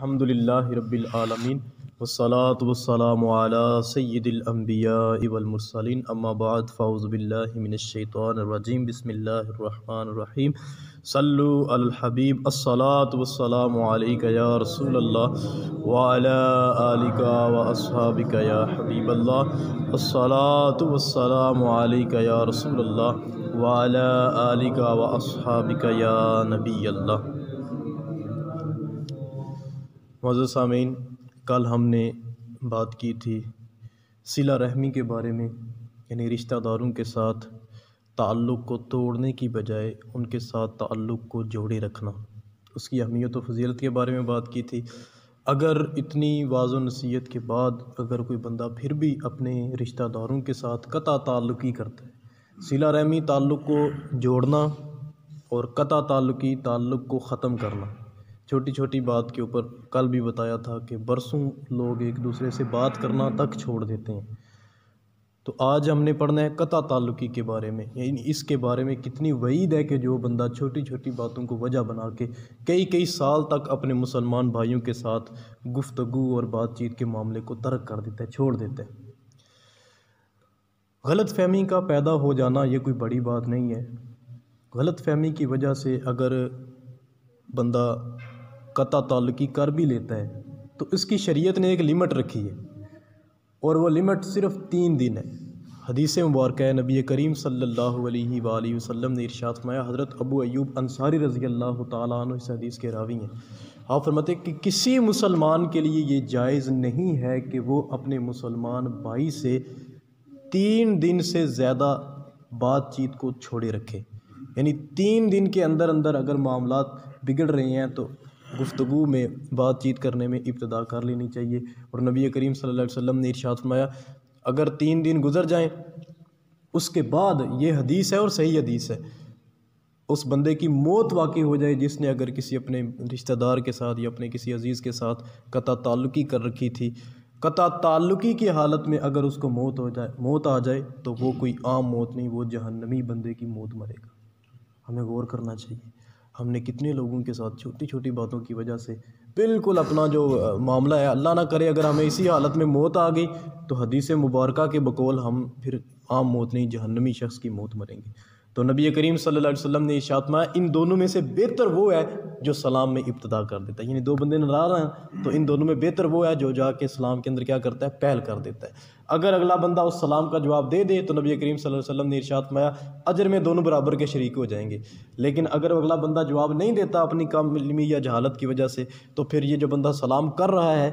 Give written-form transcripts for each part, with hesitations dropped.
الحمدللہ رب العالمین والصلاة والسلام علی سید الانبیاء والمرسلین اما بعد فاعوذ باللہ من الشیطان الرجیم بسم اللہ الرحمن الرحیم صلو علی الحبیب الصلاة والسلام علیک یا رسول اللہ وعلی آلک واصحابک یا حبیب اللہ الصلاة والسلام علیک یا رسول اللہ وعلی آلک واصحابک یا نبی اللہ۔ معزز سامعین، کل ہم نے بات کی تھی صلہ رحمی کے بارے میں، یعنی رشتہ داروں کے ساتھ تعلق کو توڑنے کی بجائے ان کے ساتھ تعلق کو جوڑے رکھنا، اس کی اہمیت و فضیلت کے بارے میں بات کی تھی۔ اگر اتنی واضح نصیحت کے بعد اگر کوئی بندہ پھر بھی اپنے رشتہ داروں کے ساتھ قطع تعلقی کرتا ہے، صلہ رحمی تعلق کو جوڑنا اور قطع تعلقی تعلق کو ختم کرنا، چھوٹی چھوٹی بات کے اوپر کل بھی بتایا تھا کہ برسوں لوگ ایک دوسرے سے بات کرنا تک چھوڑ دیتے ہیں۔ تو آج ہم نے پڑھنا ہے قطع تعلقی کے بارے میں، یعنی اس کے بارے میں کتنی وعید ہے کہ جو بندہ چھوٹی چھوٹی باتوں کو وجہ بنا کے کئی سال تک اپنے مسلمان بھائیوں کے ساتھ گفتگو اور بات چیت کے معاملے کو ترک کر دیتا ہے، چھوڑ دیتا ہے۔ غلط فہمی کا پیدا ہو جانا یہ کوئی بڑی بات نہیں ہے۔ غلط فہمی کی وجہ سے اگر بندہ قطع تعلقی کر بھی لیتا ہے تو اس کی شریعت نے ایک لمٹ رکھی ہے، اور وہ لمٹ صرف 3 دن ہے۔ حدیث مبارکہ ہے، نبی کریم صلی اللہ علیہ وآلہ وسلم نے ارشاد فرمایا، حضرت ابو ایوب انصاری رضی اللہ تعالیٰ عنہ اس حدیث کے راوی ہیں، آپ فرماتے ہیں کہ کسی مسلمان کے لیے یہ جائز نہیں ہے کہ وہ اپنے مسلمان بھائی سے 3 دن سے زیادہ بات چیت کو چھوڑے رکھے، یعنی 3 دن کے اندر اگر معاملات بگڑ رہے ہیں تو گفتگو میں بات چیت کرنے میں ابتدا کر لینی چاہیے۔ اور نبی کریم صلی اللہ علیہ وسلم نے ارشاد فرمایا، اگر 3 دن گزر جائیں اس کے بعد، یہ حدیث ہے اور صحیح حدیث ہے، اس بندے کی موت واقع ہو جائے جس نے اگر کسی اپنے رشتہ دار کے ساتھ یا اپنے کسی عزیز کے ساتھ قطع تعلقی کر رکھی تھی، قطع تعلقی کی حالت میں اگر اس کو موت آ جائے تو وہ کوئی عام موت نہیں، وہ جہنمی بندے کی موت مرے گا۔ ہمیں غور کرنا چاہیے، ہم نے کتنے لوگوں کے ساتھ چھوٹی چھوٹی باتوں کی وجہ سے بالکل اپنا جو معاملہ ہے، اللہ نہ کرے اگر ہمیں اسی حالت میں موت آ گئی تو حدیث مبارکہ کے بقول ہم پھر عام موت نہیں، جہنمی شخص کی موت مریں گے۔ تو نبی کریم صلی اللہ علیہ وسلم نے ارشاد فرمایا، ان دونوں میں سے بہتر وہ ہے جو سلام میں ابتدا کر دیتا ہے، یعنی 2 بندے ناراض ہیں تو ان دونوں میں بہتر وہ ہے جو جا کے سلام کے اندر کیا کرتا ہے، پہل کر دیتا ہے۔ اگر اگلا بندہ اس سلام کا جواب دے دے تو نبی کریم صلی اللہ علیہ وسلم نے ارشاد فرمایا، اجر میں دونوں برابر کے شریک ہو جائیں گے، لیکن اگر اگلا بندہ جواب نہیں دیتا اپنی کم علمی یا جہالت کی وجہ سے، تو پھر یہ جو بندہ سلام کر رہا ہے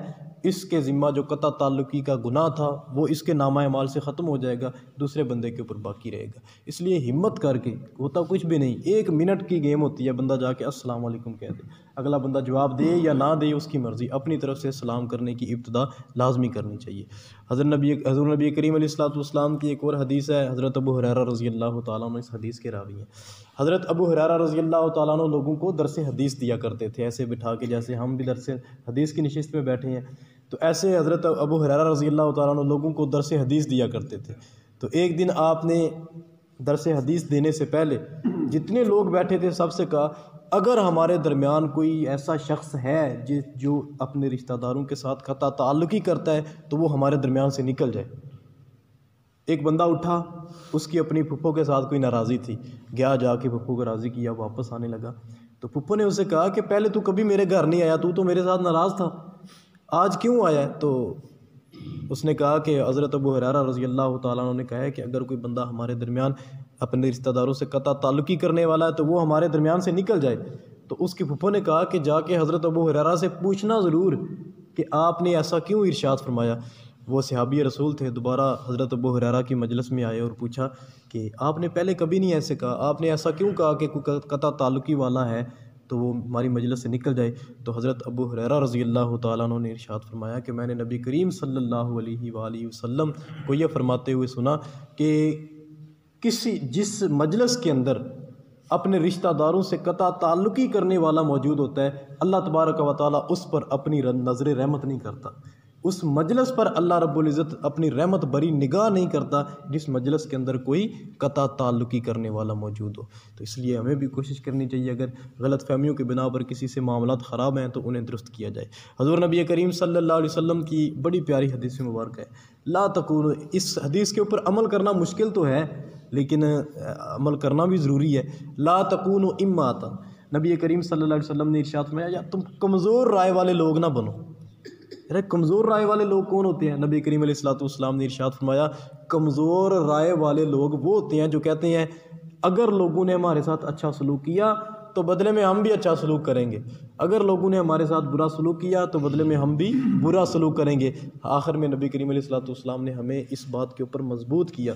اس کے ذمہ جو قطع تعلقی کا گناہ تھا وہ اس کے نامہ اعمال سے ختم ہو جائے گا، دوسرے بندے کے اوپر باقی رہے گا۔ اس لیے ہمت کر کے، ہوتا کچھ بھی نہیں، 1 منٹ کی گیم ہوتی ہے، بندہ جا کے السلام علیکم کہہ دے، اگلا بندہ جواب دے یا نہ دے اس کی مرضی، اپنی طرف سے سلام کرنے کی ابتدا لازمی کرنی چاہیے۔ حضور نبی کریم علیہ الصلوۃ والسلام کی ایک اور حدیث ہے، حضرت ابو ہریرہ رضی اللہ تعالیٰ عنہ اس حدیث کے راوی ہیں۔ حضرت ابو ہریرہ رضی اللہ تعالیٰ عنہ لوگوں کو درس حدیث دیا کرتے تھے، ایسے بٹھا کے جیسے ہم بھی درس حدیث کی نشست میں بیٹھے ہیں، تو ایسے حضرت ابو ہریرہ رضی اللہ تعالیٰ عنہ لوگوں کو درس حدیث دیا کرتے تھے۔ تو ایک دن آپ نے درس حدیث دینے سے پہلے جتنے لوگ بیٹھے تھے سب سے کہا، اگر ہمارے درمیان کوئی ایسا شخص ہے جو اپنے رشتہ داروں کے ساتھ قطع تعلقی کرتا ہے تو وہ ہمارے درمیان سے نکل جائے۔ ایک بندہ اٹھا، اس کی اپنی پھپھو کے ساتھ کوئی ناراضی تھی، گیا جا کے پھپھو کو راضی کیا، واپس آنے لگا تو پھپھو نے اسے کہا کہ پہلے تو کبھی میرے گھر نہیں آیا، تو میرے ساتھ ناراض تھا، آج کیوں آیا ہے؟ تو اس نے کہا کہ حضرت ابو ہریرہ رضی اللہ تعالیٰ عنہ نے کہا ہے کہ اگر کوئی بندہ ہمارے درمیان اپنے رشتہ داروں سے قطع تعلقی کرنے والا ہے تو وہ ہمارے درمیان سے نکل جائے۔ تو اس کی پھپھو نے کہا کہ جا کے حضرت ابو ہریرہ سے پوچھنا ضرور کہ آپ نے ایسا کیوں ارشاد فرمایا۔ وہ صحابی رسول تھے، دوبارہ حضرت ابو ہریرہ کی مجلس میں آئے اور پوچھا کہ آپ نے پہلے کبھی نہیں ایسے کہا، آپ نے ایسا کیوں کہا کہ کوئی قطع تعلقی والا ہے تو وہ ہماری مجلس سے نکل جائے؟ تو حضرت ابو ہریرہ رضی اللہ تعالیٰ عنہ نے ارشاد فرمایا کہ میں نے نبی کریم صلی اللہ علیہ وآلہ وسلم کو یہ فرماتے ہوئے سنا کہ جس مجلس کے اندر اپنے رشتہ داروں سے قطع تعلقی کرنے والا موجود ہوتا ہے، اللہ تبارک و تعالیٰ اس پر اپنی نظر رحمت نہیں کرتا، اس مجلس پر اللہ رب العزت اپنی رحمت بری نگاہ نہیں کرتا جس مجلس کے اندر کوئی قطع تعلقی کرنے والا موجود ہو۔ تو اس لیے ہمیں بھی کوشش کرنی چاہیے اگر غلط فہمیوں کے بنا پر کسی سے معاملات خراب ہیں تو انہیں درست کیا جائے۔ حضور نبی کریم صلی اللہ علیہ وسلم کی بڑی پیاری حدیث مبارکہ ہے، لا تکون، اس حدیث کے اوپر عمل کرنا مشکل تو ہے لیکن عمل کرنا بھی ضروری ہے۔ لا تکونوا اماتا، نبی کریم صلی اللہ علیہ وسلم نے ارشاد فرمایا یا تم کمزور رائے والے لوگ نہ بنو۔ ارے کمزور رائے والے لوگ کون ہوتے ہیں؟ نبی کریم علیہ السلام نے ارشاد فرمایا کمزور رائے والے لوگ وہ ہوتے ہیں جو کہتے ہیں اگر لوگوں نے ہمارے ساتھ اچھا سلوک کیا تو بدلے میں ہم بھی اچھا سلوک کریں گے، اگر لوگوں نے ہمارے ساتھ برا سلوک کیا تو بدلے میں ہم بھی برا سلوک کریں گے۔ آخر میں نبی کریم علیہ السلام نے ہمیں اس بات کے اوپر مضبوط کیا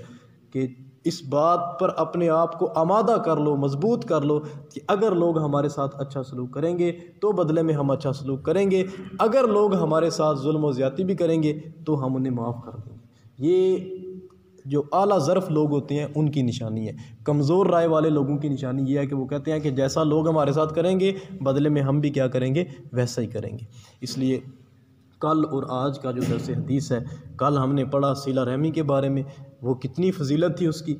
کہ اس بات پر اپنے آپ کو آمادہ کر لو، مضبوط کر لو کہ اگر لوگ ہمارے ساتھ اچھا سلوک کریں گے تو بدلے میں ہم اچھا سلوک کریں گے، اگر لوگ ہمارے ساتھ ظلم و زیادتی بھی کریں گے تو ہم انہیں معاف کر دیں گے۔ یہ جو اعلیٰ ظرف لوگ ہوتے ہیں ان کی نشانی ہے۔ کمزور رائے والے لوگوں کی نشانی یہ ہے کہ وہ کہتے ہیں کہ جیسا لوگ ہمارے ساتھ کریں گے بدلے میں ہم بھی کیا کریں گے، ویسا ہی کریں گے۔ اس لیے کل اور آج کا جو درس حدیث ہے، کل ہم نے پڑھا صلہ رحمی کے بارے میں، وہ کتنی فضیلت تھی اس کی،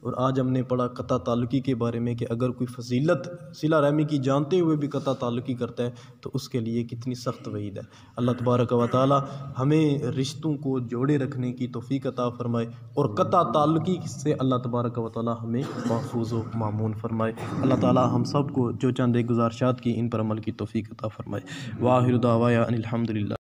اور آج ہم نے پڑھا قطع تعلقی کے بارے میں کہ اگر کوئی فضیلت صلہ رحمی کی جانتے ہوئے بھی قطع تعلقی کرتا ہے تو اس کے لیے کتنی سخت وعید ہے۔ اللہ تبارک و تعالی ہمیں رشتوں کو جوڑے رکھنے کی توفیق عطا فرمائے اور قطع تعلقی سے اللہ تبارک و تعالی ہمیں محفوظ و مامون فرمائے۔ اللہ تعالی ہم سب کو جو چند ایک گزارشات کی ان پر عمل کی توفیق عطا فرمائے۔ واخر دعوانا ان الحمد للہ۔